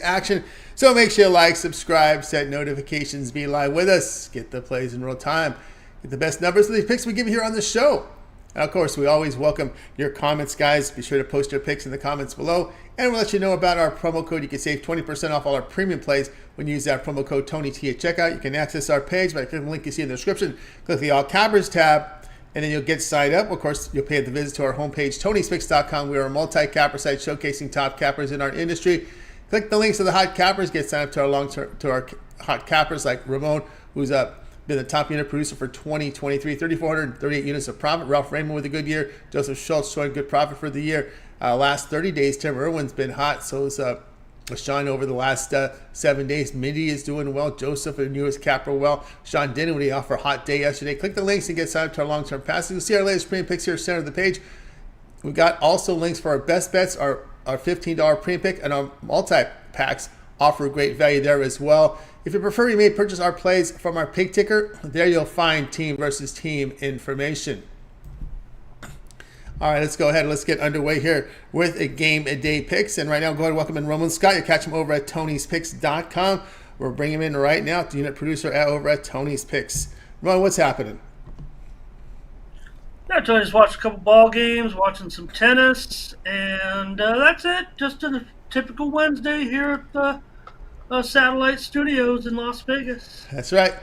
action. So make sure you like, subscribe, set notifications, be live with us, get the plays in real time, get the best numbers of these picks we give you here on the show. And of course, we always welcome your comments, guys. Be sure to post your picks in the comments below. And we'll let you know about our promo code. You can save 20% off all our premium plays when you use that promo code TonyT at checkout. You can access our page by clicking the link you see in the description. Click the All Cappers tab, and then you'll get signed up. Of course, you'll pay at the visit to our homepage, Tony'sPicks.com. We are a multi-capper site showcasing top cappers in our industry. Click the links to the hot cappers. Get signed up to our hot cappers like Ramon, who's been the top unit producer for 2023, 3,438 units of profit. Ralph Raymond with a good year. Joseph Schultz showing good profit for the year. Last 30 days, Tim Irwin's been hot. So is Sean over the last 7 days. Mindy is doing well. Joseph, the newest capper, well. Sean Dinwiddie off for a hot day yesterday. Click the links and get signed up to our long-term passes. You'll see our latest premium picks here center of the page. We've got also links for our best bets, our $15 premium pick, and our multi-packs offer great value there as well. If you prefer, you may purchase our plays from our pick ticker. There you'll find team versus team information. All right, let's go ahead and let's get underway here with a game a day picks. And right now, go ahead and welcome in Ramon Scott. You catch him over at Tony'sPicks.com. We're bringing him in right now, the unit producer over at Tony's Picks. Ramon, what's happening? Yeah, I just watched a couple ball games, watching some tennis, and that's it. Just a typical Wednesday here at the Satellite Studios in Las Vegas. That's right.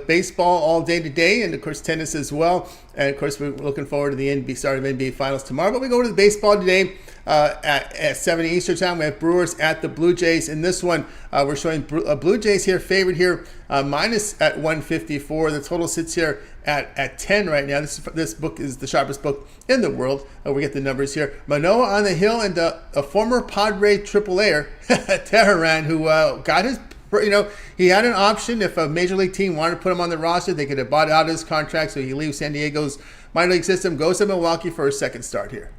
Baseball all day today, and of course tennis as well. And of course we're looking forward to the start of NBA Finals tomorrow. But we go to the baseball today at 7 Eastern time. We have Brewers at the Blue Jays. In this one, we're showing Blue Jays here favored here minus at 154. The total sits here at 10 right now. This book is the sharpest book in the world. We get the numbers here. Manoah on the hill, and a former Padre AAA-er, Tehran, who got his, he had an option. If a major league team wanted to put him on the roster, they could have bought out his contract, so he leaves San Diego's minor league system, goes to Milwaukee for his second start here.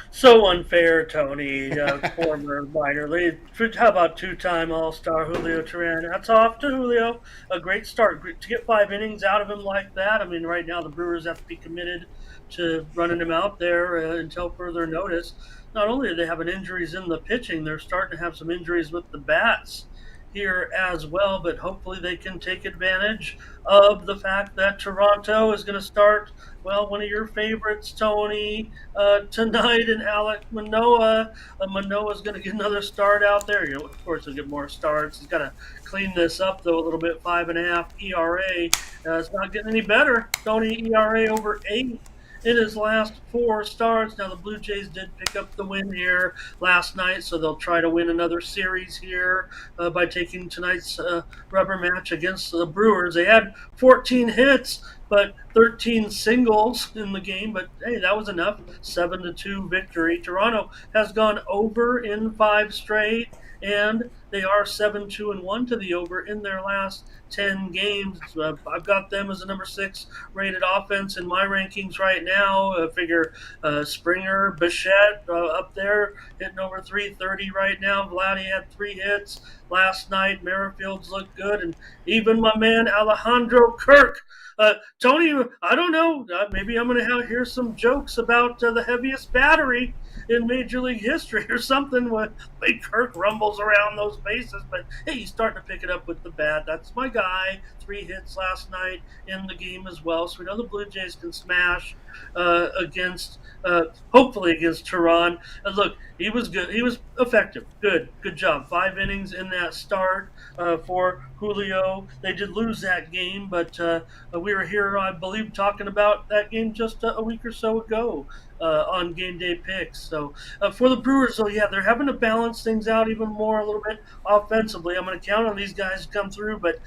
So unfair, Tony. Former minor league. How about two-time All-Star Julio Teheran? That's off to Julio. A great start. To get 5 innings out of him like that. I mean, right now the Brewers have to be committed to running him out there until further notice. Not only do they have injuries in the pitching, they're starting to have some injuries with the bats here as well, but hopefully they can take advantage of the fact that Toronto is going to start, well, one of your favorites, Tony, tonight, and Alek Manoah. Manoah's going to get another start out there. Of course, he'll get more starts. He's got to clean this up, though, a little bit. 5.5 ERA. It's not getting any better. Tony, ERA over 8 in his last 4 starts. Now, the Blue Jays did pick up the win here last night, so they'll try to win another series here by taking tonight's rubber match against the Brewers. They had 14 hits, but 13 singles in the game, but hey, that was enough. 7-2 victory. Toronto has gone over in 5 straight, and they are 7-2-1 to the over in their last 10 games. I've got them as a number 6 rated offense in my rankings right now. I figure Springer, Bichette up there hitting over 330 right now. Vladdy had 3 hits last night. Merrifield's looked good, and even my man Alejandro Kirk. Tony, I don't know. Maybe I'm going to hear some jokes about the heaviest battery in Major League history or something when Big Kirk rumbles around those bases. But hey, he's starting to pick it up with the bat. That's my guy. 3 hits last night in the game as well. So we know the Blue Jays can smash hopefully against Tehran. Look, he was good. He was effective. Good job. 5 innings in that start for Julio. They did lose that game, but we were here, I believe, talking about that game just a week or so ago on Game Day Picks. So for the Brewers, though, yeah, they're having to balance things out even more a little bit offensively. I'm going to count on these guys to come through, but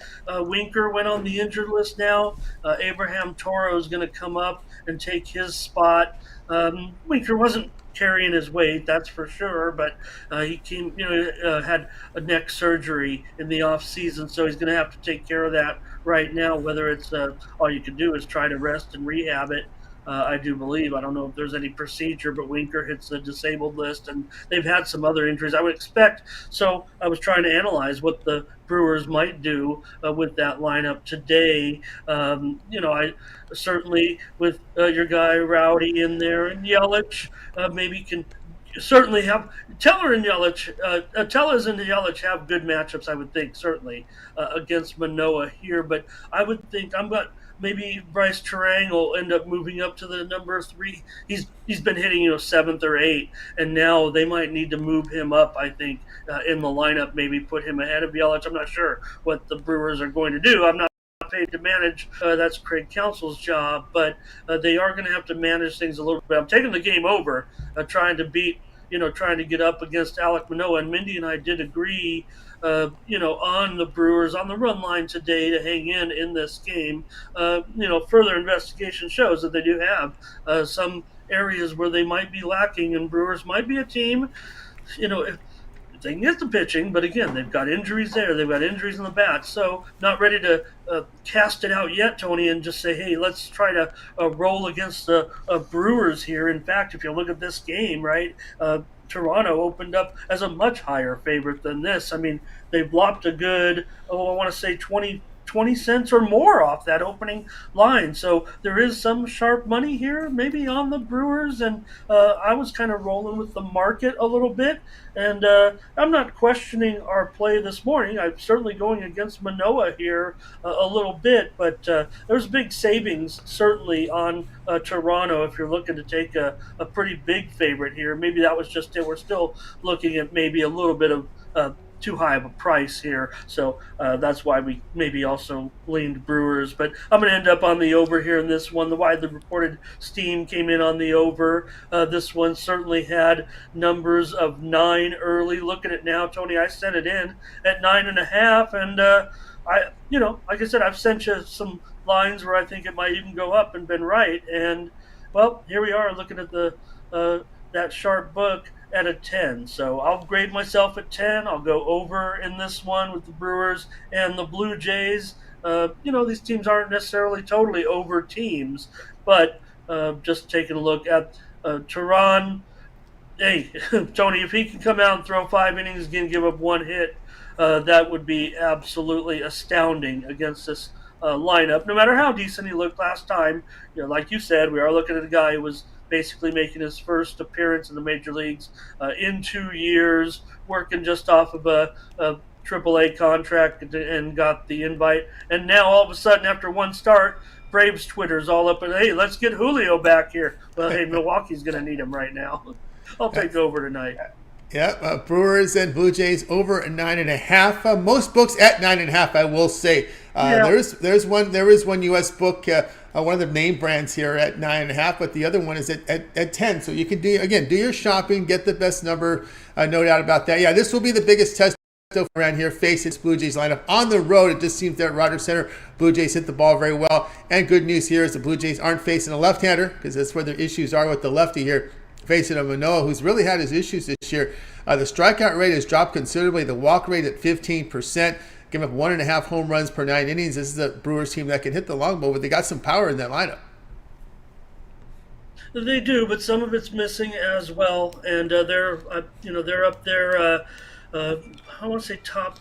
Winker went on the injured list now. Abraham Toro is going to come up and take his spot. Winker wasn't carrying his weight, that's for sure, but he came, had a neck surgery in the off season, so he's going to have to take care of that right now. Whether it's all you can do is try to rest and rehab it. I do believe. I don't know if there's any procedure, but Winker hits the disabled list, and they've had some other injuries I would expect. So I was trying to analyze what the Brewers might do with that lineup today. I certainly with your guy Rowdy in there and Yelich maybe can certainly have Teller and Yelich. Tellers and Yelich have good matchups, I would think, certainly against Manoah here. But I would think I'm got maybe Bryce Terang will end up moving up to the number three. He's been hitting seventh or eighth, and now they might need to move him up. I think in the lineup, maybe put him ahead of Yelich. I'm not sure what the Brewers are going to do. I'm not paid to manage. That's Craig Counsell's job, but they are going to have to manage things a little bit. I'm taking the game over, trying to beat, trying to get up against Alek Manoah. And Mindy and I did agree, on the Brewers on the run line today to hang in this game. Further investigation shows that they do have some areas where they might be lacking, and Brewers might be a team, if they can get the pitching, but again, they've got injuries there. They've got injuries in the bats. So not ready to cast it out yet, Tony, and just say, hey, let's try to roll against the Brewers here. In fact, if you look at this game, right, Toronto opened up as a much higher favorite than this. I mean, they've lopped a good, I want to say 20 cents or more off that opening line. So there is some sharp money here, maybe on the Brewers. And I was kind of rolling with the market a little bit. And I'm not questioning our play this morning. I'm certainly going against Manoah here a little bit. But there's big savings, certainly, on Toronto if you're looking to take a pretty big favorite here. Maybe that was just it. We're still looking at maybe a little bit of too high of a price here. So that's why we maybe also leaned Brewers. But I'm going to end up on the over here in this one. The widely reported steam came in on the over. This one certainly had numbers of 9 early. Look at it now, Tony. I sent it in at 9.5. And like I said, I've sent you some lines where I think it might even go up and been right. And, well, here we are looking at the that sharp book at a 10. So I'll grade myself at 10. I'll go over in this one with the Brewers and the Blue Jays. These teams aren't necessarily totally over teams, but just taking a look at Tehran. Hey, Tony, if he can come out and throw 5 innings again, give up 1 hit, that would be absolutely astounding against this lineup. No matter how decent he looked last time, like you said, we are looking at a guy who was basically making his first appearance in the major leagues in 2 years, working just off of a AAA contract and got the invite. And now all of a sudden, after one start, Braves Twitter's all up and, hey, let's get Julio back here. Well, hey, Milwaukee's going to need him right now. I'll take over tonight. Yeah, Brewers and Blue Jays over 9.5. Most books at 9.5, I will say. There is one U.S. book, one of the name brands here at 9.5, but the other one is at 10. So you can do your shopping, get the best number. No doubt about that. Yeah, this will be the biggest test around here. Face its Blue Jays lineup on the road. It just seems that Rogers Center, Blue Jays hit the ball very well. And good news here is the Blue Jays aren't facing a left-hander because that's where their issues are with the lefty here. Facing a Manoah, who's really had his issues this year. The strikeout rate has dropped considerably. The walk rate at 15%. Give up 1.5 home runs per 9 innings. This is a Brewers team that can hit the long ball, but they got some power in that lineup. They do, but some of it's missing as well. And they're up there. I want to say top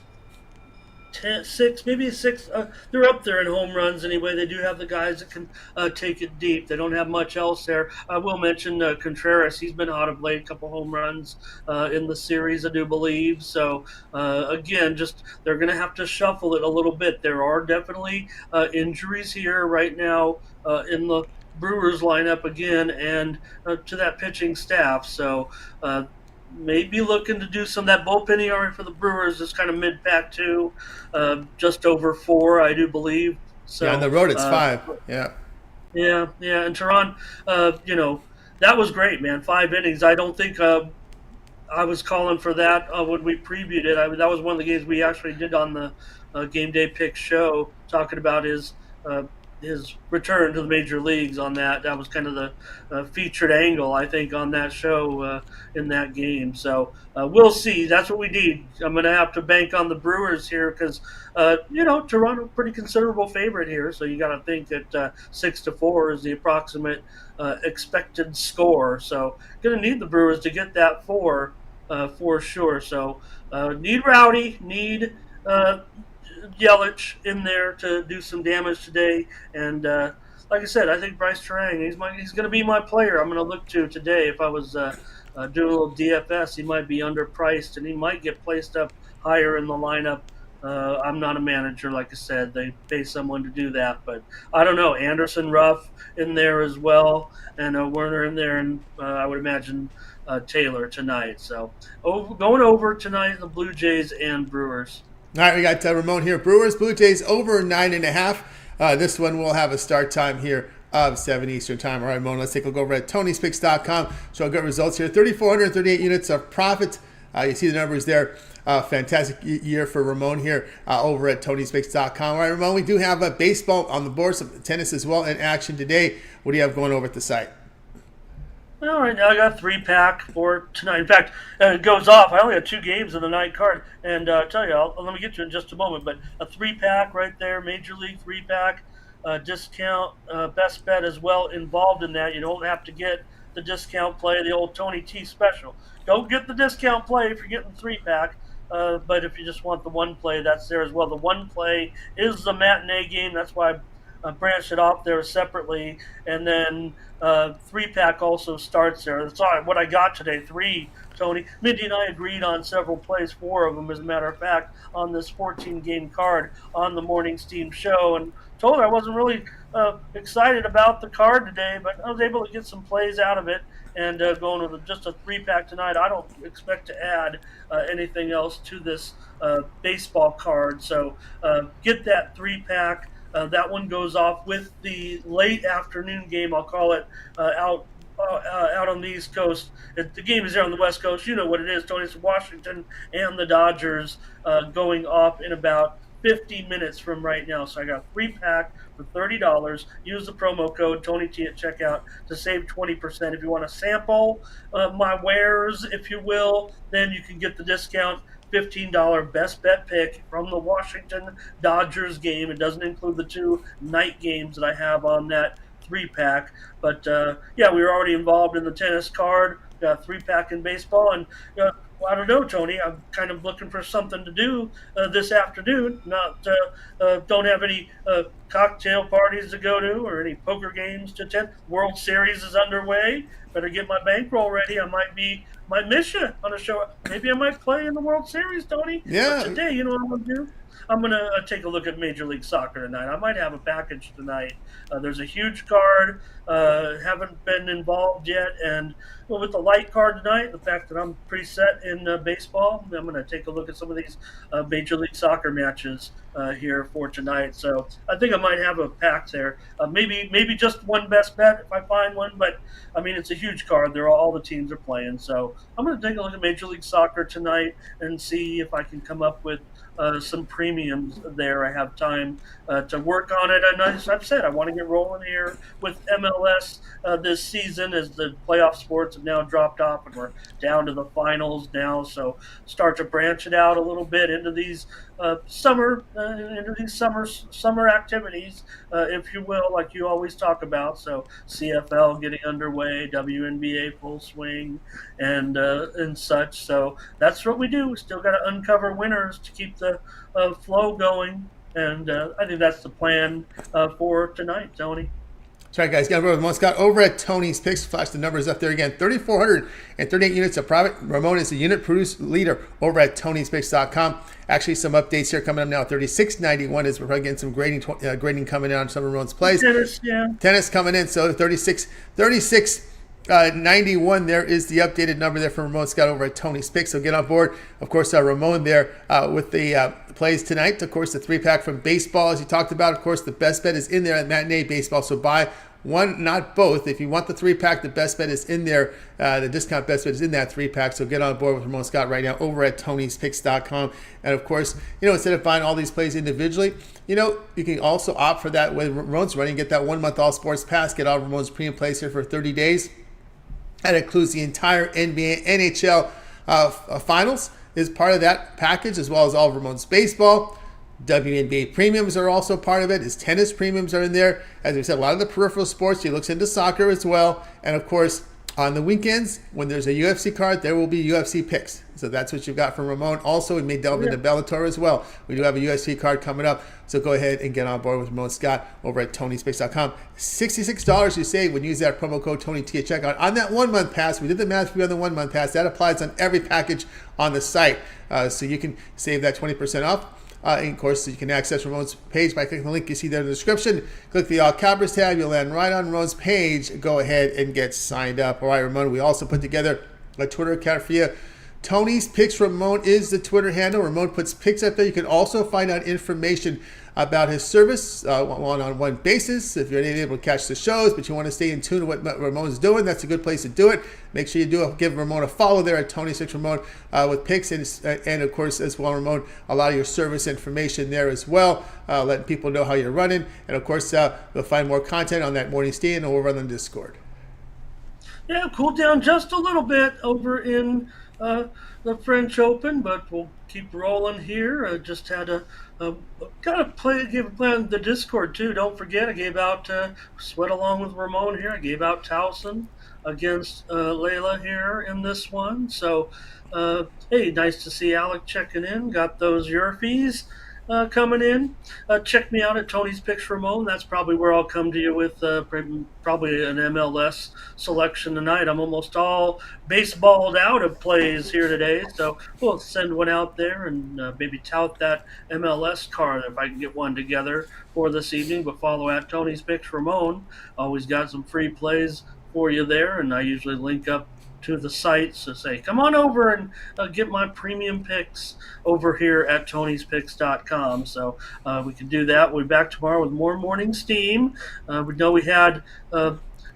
10, 6, maybe 6. They're up there in home runs anyway. They do have the guys that can take it deep. They don't have much else there. I will mention Contreras. He's been hot of late, a couple home runs in the series, I do believe. So, again, just they're going to have to shuffle it a little bit. There are definitely injuries here right now in the Brewers lineup again and to that pitching staff. So, maybe looking to do some of that bullpen ERA for the Brewers is kind of mid-pack too, just over 4, I do believe. So on the road it's 5. Yeah. And Tehran, that was great, man. 5 innings. I don't think I was calling for that when we previewed it. That was one of the games we actually did on the Game Day Pick show, talking about his return to the major leagues on that. That was kind of the featured angle, I think, on that show in that game. So we'll see. That's what we need. I'm going to have to bank on the Brewers here because, Toronto, pretty considerable favorite here. So you got to think that 6-4 is the approximate expected score. So going to need the Brewers to get that for sure. So need Rowdy, need Yelich in there to do some damage today, and like I said, I think Bryce Terang, he's going to be my player. I'm going to look to today if I was do a little DFS, he might be underpriced and he might get placed up higher in the lineup. I'm not a manager, like I said. They pay someone to do that, but I don't know. Anderson, Ruff in there as well, and Werner in there, and I would imagine Taylor tonight. So going over tonight, the Blue Jays and Brewers. All right, we got Ramon here. Brewers, Blue Jays over 9.5. This one will have a start time here of 7 Eastern time. All right, Ramon, let's take a look over at Tony'sPicks.com. Show good results here. 3,438 units of profit. You see the numbers there. Fantastic year for Ramon here over at Tony'sPicks.com. All right, Ramon, we do have baseball on the board, some tennis as well in action today. What do you have going over at the site? Well, right now I got a 3-pack for tonight. In fact, it goes off. I only have 2 games in the night card, and I'll tell you, let me get to it in just a moment. But a 3-pack right there, Major League 3-pack, discount, best bet as well involved in that. You don't have to get the discount play, the old Tony T special. Don't get the discount play if you're getting 3-pack. But if you just want the 1 play, that's there as well. The 1 play is the matinee game. That's why I branched it off there separately. And then 3-pack also starts there. That's all right, what I got today, 3, Tony. Mindy and I agreed on several plays, 4 of them, as a matter of fact, on this 14-game card on the Morning Steam show. And told her I wasn't really excited about the card today, but I was able to get some plays out of it. And going with just a 3-pack tonight, I don't expect to add anything else to this baseball card. So get that 3-pack. That one goes off with the late afternoon game, I'll call it, out on the East Coast. The game is there on the West Coast. You know what it is, Tony. It's Washington and the Dodgers going off in about 50 minutes from right now. So I got a 3-pack for $30. Use the promo code TonyT at checkout to save 20%. If you want to sample my wares, if you will, then you can get the discount $15 best bet pick from the Washington Dodgers game. It doesn't include the 2 night games that I have on that 3-pack. But yeah, we were already involved in the tennis card. Got a 3-pack in baseball, and I don't know, Tony. I'm kind of looking for something to do this afternoon. Don't have any cocktail parties to go to or any poker games to attend. World Series is underway. Better get my bankroll ready. I might miss you on a show. Maybe I might play in the World Series, Tony. Yeah. But today, you know what I'm going to do? I'm going to take a look at Major League Soccer tonight. I might have a package tonight. There's a huge card. Haven't been involved yet. And with the light card tonight, the fact that I'm pretty set in baseball, I'm going to take a look at some of these Major League Soccer matches here for tonight. So I think I might have a pack there. Maybe just one best bet if I find one. But, I mean, it's a huge card. All the teams are playing. So I'm going to take a look at Major League Soccer tonight and see if I can come up with some premiums there. I have time to work on it. And as I've said, I want to get rolling here with MLS this season as the playoff sports have now dropped off and we're down to the finals now. So start to branch it out a little bit into these summer activities, if you will, like you always talk about. So CFL getting underway, WNBA full swing, and such. So that's what we do. We still got to uncover winners to keep the flow going, and I think that's the plan for tonight, Tony. That's right, guys. Got Ramon Scott over at Tony's Picks. Flash the numbers up there again. 3,438 units of profit. Ramon is the unit produce leader over at Tony'sPicks.com. Actually, some updates here coming up now. 36.91 is we're probably getting some grading coming in on some of Ramon's plays. Tennis coming in. So 36.91 there is the updated number there from Ramon Scott over at Tony's Picks. So get on board. Of course, Ramon there with the plays tonight. Of course, the 3-pack from baseball, as you talked about. Of course, the best bet is in there at matinee baseball. So buy one, not both. If you want the 3-pack, the best bet is in there. The discount best bet is in that 3-pack. So get on board with Ramon Scott right now over at Tony'sPicks.com. And of course, instead of buying all these plays individually, you can also opt for that when Ramon's running. Get that 1-month all sports pass. Get all Ramon's premium plays here for 30 days. That includes the entire NBA, NHL finals is part of that package, as well as all of Ramon's baseball. WNBA premiums are also part of it. His tennis premiums are in there. As we said, a lot of the peripheral sports. He looks into soccer as well. And, of course, On the weekends, when there's a UFC card, there will be UFC picks. So that's what you've got from Ramon. Also, we may delve into Bellator as well. We do have a UFC card coming up. So go ahead and get on board with Ramon Scott over at Tony'sPicks.com. $66 you save when you use that promo code TonyT at checkout. On that 1 month pass, we did the math for you on the 1 month pass. That applies on every package on the site. So you can save that 20% off. And of course, you can access Ramon's page by clicking the link you see there in the description. Click the All Cappers tab. You'll land right on Ramon's page. Go ahead and get signed up. All right, Ramon, we also put together a Twitter account for you. Tony's Picks Ramon is the Twitter handle. Ramon puts picks up there. You can also find out information about his service one-on-one basis. If you're not able to catch the shows, but you want to stay in tune with what Ramon's doing, that's a good place to do it. Make sure you give Ramon a follow there at Tony's Picks Ramon with picks, and of course, as well, Ramon, a lot of your service information there as well, letting people know how you're running. And of course, you'll find more content on that morning steam over on the Discord. Yeah, cooled down just a little bit over in the French Open, but we'll keep rolling here. Just had a give a play on the Discord too. Don't forget, I gave out Sweat along with Ramon here. I gave out Towson against Layla here in this one. So, hey, nice to see Alec checking in. Got those Yerfies coming in. Check me out at Tony's Picks Ramon. That's probably where I'll come to you with probably an MLS selection tonight. I'm almost all baseballed out of plays here today, so we'll send one out there and maybe tout that MLS card if I can get one together for this evening. But follow at Tony's Picks Ramon. Always got some free plays for you there, and I usually link up to the site, so say come on over and get my premium picks over here at Tony'sPicks.com. So we can do that. We'll be back tomorrow with more morning steam. We know we had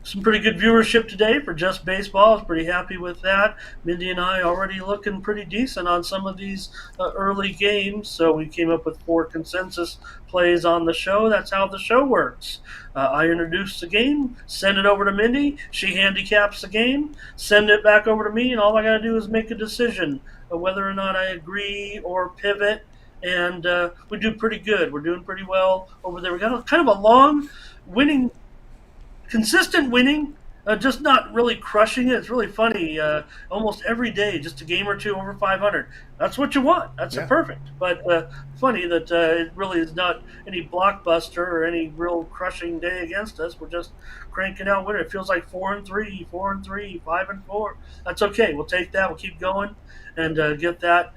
some pretty good viewership today for Just Baseball. I was pretty happy with that. Mindy and I already looking pretty decent on some of these early games, so we came up with 4 consensus plays on the show. That's how the show works. I introduce the game, send it over to Mindy, she handicaps the game, send it back over to me, and all I got to do is make a decision of whether or not I agree or pivot, and we do pretty good. We're doing pretty well over there. We got kind of a long winning, consistent winning, just not really crushing it. It's really funny. Almost every day, just a game or two over 500. That's what you want. That's perfect. But funny that it really is not any blockbuster or any real crushing day against us. We're just cranking out winning. It feels like 4-3, 4-3, 5-4. That's okay. We'll take that. We'll keep going and get that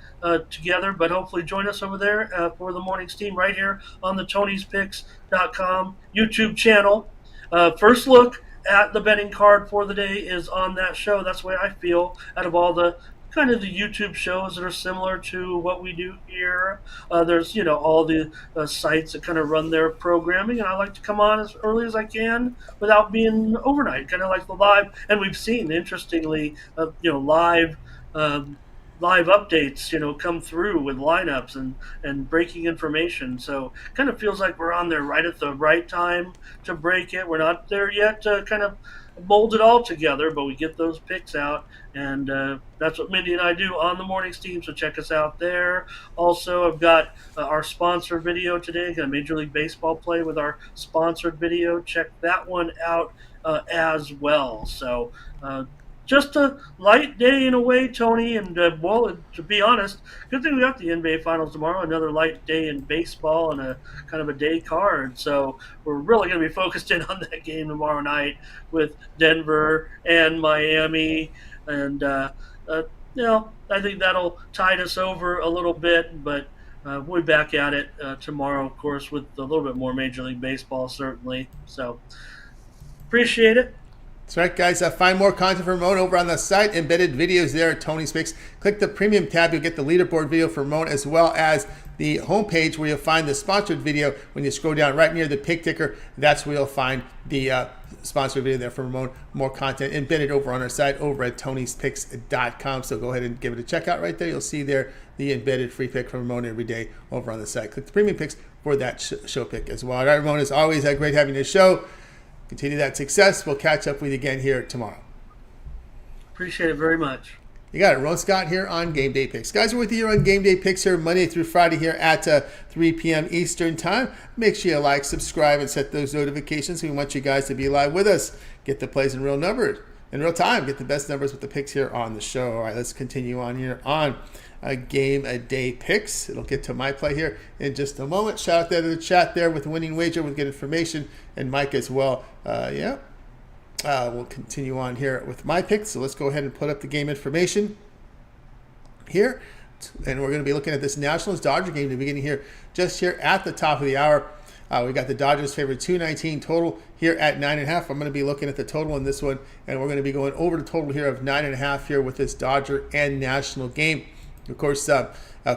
together. But hopefully join us over there for the morning steam right here on the Tony'sPicks.com YouTube channel. First look at the betting card for the day is on that show. That's the way I feel out of all the kind of the YouTube shows that are similar to what we do here. There's, all the sites that kind of run their programming, and I like to come on as early as I can without being overnight, kind of like the live. And we've seen, interestingly, live updates, come through with lineups and breaking information. So kind of feels like we're on there right at the right time to break it. We're not there yet to kind of mold it all together, but we get those picks out, and that's what Mindy and I do on the morning steam, so check us out there. Also, I've got our sponsored video today, got a Major League Baseball play with our sponsored video. Check that one out as well. So just a light day in a way, Tony, and to be honest, good thing we got the NBA Finals tomorrow, another light day in baseball and a kind of a day card. So we're really going to be focused in on that game tomorrow night with Denver and Miami, and I think that'll tide us over a little bit, but we'll be back at it tomorrow, of course, with a little bit more Major League Baseball, certainly. So appreciate it. That's right, guys. Find more content from Ramon over on the site. Embedded videos there at Tony's Picks. Click the premium tab. You'll get the leaderboard video for Ramon, as well as the homepage where you'll find the sponsored video. When you scroll down right near the pick ticker, that's where you'll find the sponsored video there for Ramon. More content embedded over on our site over at Tony'sPicks.com. So go ahead and give it a check out right there. You'll see there the embedded free pick from Ramon every day over on the site. Click the premium picks for that show pick as well. All right, Ramon, as always, great having this show. Continue that success. We'll catch up with you again here tomorrow. Appreciate it very much. You got it. Ramon Scott here on Game Day Picks. Guys, we're with you here on Game Day Picks here Monday through Friday here at 3 p.m. Eastern Time. Make sure you like, subscribe, and set those notifications. We want you guys to be live with us. Get the plays in real numbers. in real time. Get the best numbers with the picks here on the show. All right, let's continue on here on game a day picks. It'll get to my play here in just a moment. Shout out there to the chat there with winning wager with good information, and Mike as well. We'll continue on here with my picks. So let's go ahead and put up the game information here. And we're going to be looking at this Nationals-Dodger game to beginning here, just here at the top of the hour. We got the Dodgers favored 219 total here at 9.5. I'm going to be looking at the total in this one, and we're going to be going over the total here of 9.5 here with this Dodger and National game. Of course,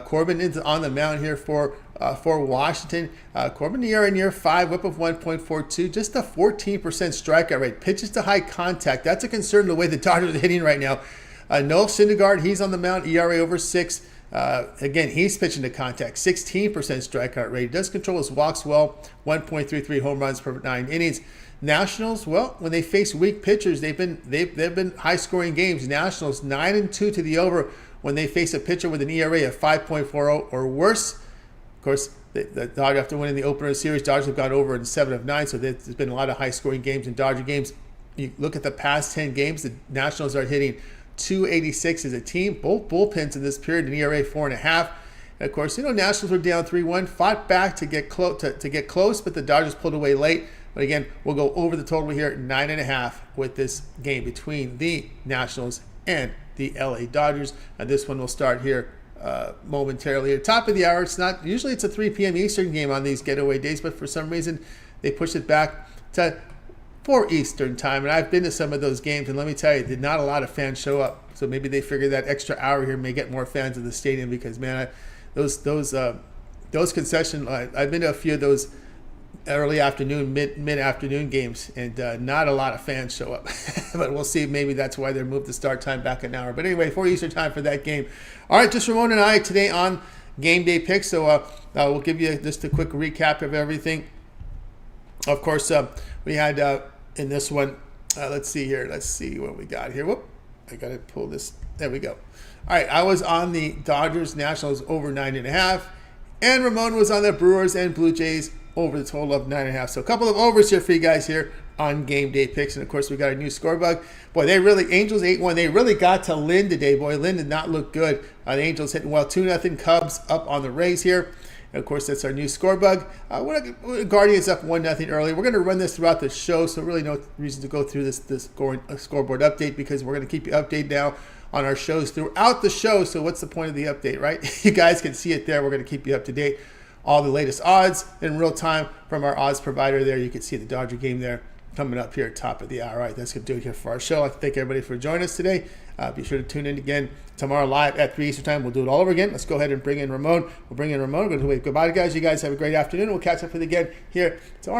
Corbin is on the mound here for Washington. Corbin near 5, whip of 1.42, just a 14% strikeout rate. Pitches to high contact. That's a concern the way the Dodgers are hitting right now. Noel Syndergaard, he's on the mound, ERA over 6. Again, he's pitching to contact, 16% strikeout rate. Does control his walks well, 1.33 home runs per 9 innings. Nationals, well, when they face weak pitchers, they've been high-scoring games. Nationals 9-2 to the over when they face a pitcher with an ERA of 5.40 or worse. Of course, the Dodgers, after winning the opener series, Dodgers have gone over in 7 of 9, so there's been a lot of high-scoring games in Dodger games. You look at the past 10 games, the Nationals are hitting 286 as a team. Both bullpens in this period, an ERA 4.5. And of course, Nationals were down 3-1, fought back to get close, but the Dodgers pulled away late. But again, we'll go over the total here, 9.5 with this game between the Nationals and the LA Dodgers. And this one will start here momentarily. At the top of the hour, usually it's a 3 p.m. Eastern game on these getaway days, but for some reason they pushed it back to 4 Eastern time. And I've been to some of those games, and let me tell you, did not a lot of fans show up. So maybe they figured that extra hour here may get more fans in the stadium because, man, those concession, I've been to a few of those early afternoon, mid-afternoon games, and not a lot of fans show up. But we'll see. Maybe that's why they moved the start time back an hour. But anyway, 4 Eastern time for that game. All right, just Ramon and I today on Game Day Picks. So we'll give you just a quick recap of everything. Of course, we had in this one, let's see here. Let's see what we got here. Whoop, I got to pull this. There we go. All right, I was on the Dodgers Nationals over 9.5, and Ramon was on the Brewers and Blue Jays over the total of 9.5. So a couple of overs here for you guys here on Game Day Picks. And of course, we got a new score bug. Boy, Angels 8-1. They really got to Lynn today. Boy, Lynn did not look good. The Angels hitting well, 2-0 Cubs up on the Rays here. And of course, that's our new score bug. Guardians up 1-0 early. We're going to run this throughout the show, so really no reason to go through this scoreboard update because we're going to keep you updated now on our shows throughout the show. So what's the point of the update, right? You guys can see it there. We're going to keep you up to date. All the latest odds in real time from our odds provider there. You can see the Dodger game there coming up here at top of the hour. All right, that's going to do it here for our show. I'd like to thank everybody for joining us today. Be sure to tune in again tomorrow live at 3 Eastern time. We'll do it all over again. Let's go ahead and bring in Ramon. We'll bring in Ramon. We're going to wave goodbye to you guys. You guys have a great afternoon. We'll catch up with you again here tomorrow.